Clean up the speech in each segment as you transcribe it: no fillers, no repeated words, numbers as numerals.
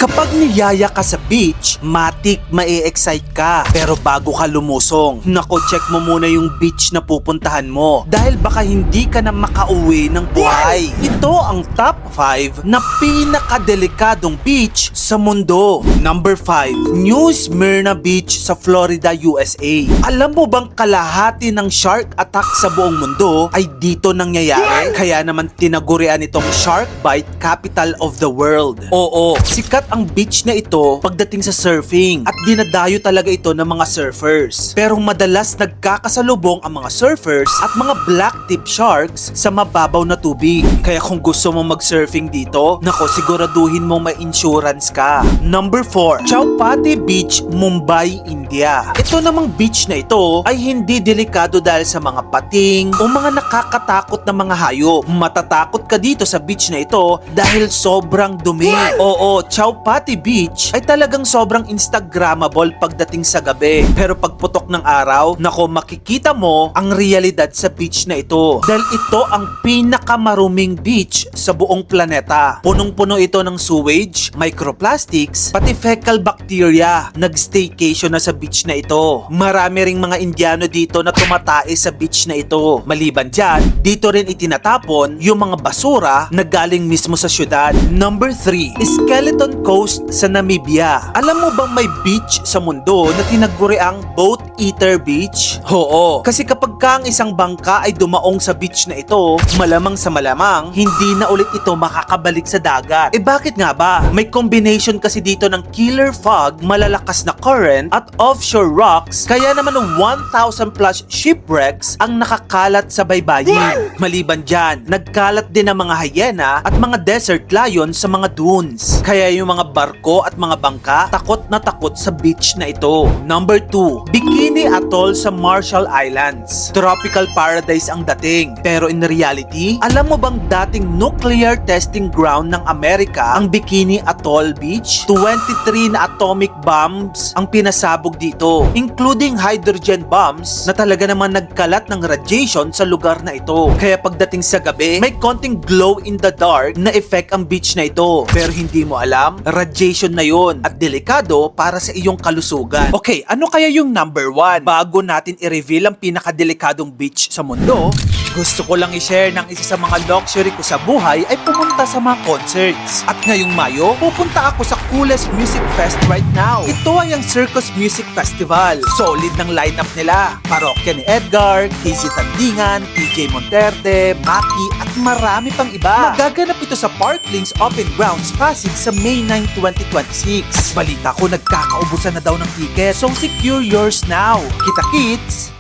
Kapag niyaya ka sa beach, matik ma-excite ka. Pero bago ka lumusong, nako check mo muna yung beach na pupuntahan mo. Dahil baka hindi ka na makauwi ng buhay. Ito ang top 5 na pinakadelikadong beach sa mundo. Number 5, New Smyrna Beach sa Florida, USA. Alam mo bang kalahati ng shark attack sa buong mundo ay dito nangyayari? Kaya naman tinagurian itong Shark Bite Capital of the World. Oo, sikat ang beach na ito pagdating sa surfing at dinadayo talaga ito ng mga surfers. Pero madalas nagkakasalubong ang mga surfers at mga black tip sharks sa mababaw na tubig. Kaya kung gusto mo mag-surfing dito, nako siguraduhin mong may insurance ka. Number 4, Chowpatty Beach, Mumbai, India. Ito namang beach na ito ay hindi delikado dahil sa mga pating o mga nakakatakot na mga hayop. Matatakot ka dito sa beach na ito dahil sobrang dumi. Oo, Chowpatty Beach ay talagang sobrang instagrammable pagdating sa gabi. Pero pagputok ng araw, nako makikita mo ang realidad sa beach na ito. Dahil ito ang pinakamaruming beach sa buong planeta. Punong-puno ito ng sewage, microplastics, pati fecal bacteria. Nag-staycation na sa beach na ito. Marami ring mga Indiano dito na tumatae sa beach na ito. Maliban dyan, dito rin itinatapon yung mga basura na galing mismo sa syudad. Number 3, Skeleton Coast sa Namibia. Alam mo bang may beach sa mundo na tinaguriang Boat Eater Beach? Oo, kasi kapag ka ang isang bangka ay dumaong sa beach na ito, malamang sa malamang, hindi na ulit ito makakabalik sa dagat. Eh bakit nga ba? May combination kasi dito ng killer fog, malalakas na current, at offshore rocks, kaya naman 1,000 plus shipwrecks ang nakakalat sa baybayin. Maliban dyan, nagkalat din ang mga hyena at mga desert lion sa mga dunes. Kaya yung mga barko at mga bangka, takot na takot sa beach na ito. Number 2, Bikini Atoll sa Marshall Islands. Tropical paradise ang dating. Pero in reality, alam mo bang dating nuclear testing ground ng Amerika ang Bikini Atoll Beach? 23 na atomic bombs ang pinasabog dito, including hydrogen bombs na talaga naman nagkalat ng radiation sa lugar na ito. Kaya pagdating sa gabi, may konting glow in the dark na effect ang beach na ito. Pero hindi mo alam, radiation na yon at delikado para sa iyong kalusugan. Okay, ano kaya yung number 1? Bago natin i-reveal ang pinakadelikadong beach sa mundo, gusto ko lang i-share ng isa sa mga luxury ko sa buhay ay pumunta sa mga concerts. At ngayong Mayo, pupunta ako sa coolest music fest right now. Ito ay ang Circus Music Festival. Solid ng lineup nila. Parokya ni Edgar, Casey Tandingan, TJ Monterde, Maki at marami pang iba. Magaganap ito sa Parklinks Open Grounds Pasig sa May 9, 2026. Balita ko nagkakaubusan na daw ng ticket, so secure yours now. Kita-kits!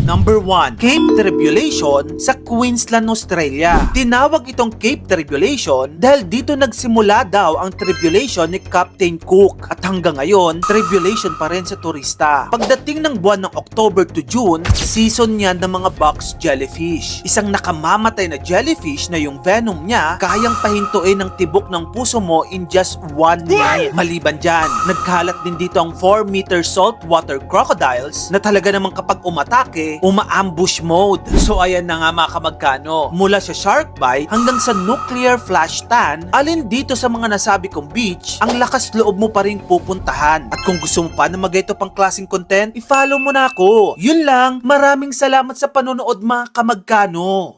Number 1, Cape Tribulation sa Queensland, Australia. Tinawag itong Cape Tribulation dahil dito nagsimula daw ang tribulation ni Captain Cook at hanggang ngayon, tribulation pa rin sa turista. Pagdating ng buwan ng October to June, season niya ng mga box jellyfish. Isang nakamamatay na jellyfish na yung venom niya kayang pahintuin ng tibok ng puso mo in just 1 minute. Maliban dyan, nagkalat din dito ang 4-meter saltwater crocodiles na talaga namang kapag umatake, uma-ambush mode. So ayan na nga mga kamagkano, mula sa shark bite hanggang sa nuclear flash tan, alin dito sa mga nasabi kong beach ang lakas loob mo pa rin pupuntahan. At kung gusto mo pa na mag-ito pang klaseng content, i-follow mo na ako. Yun lang, maraming salamat sa panonood mga kamagkano.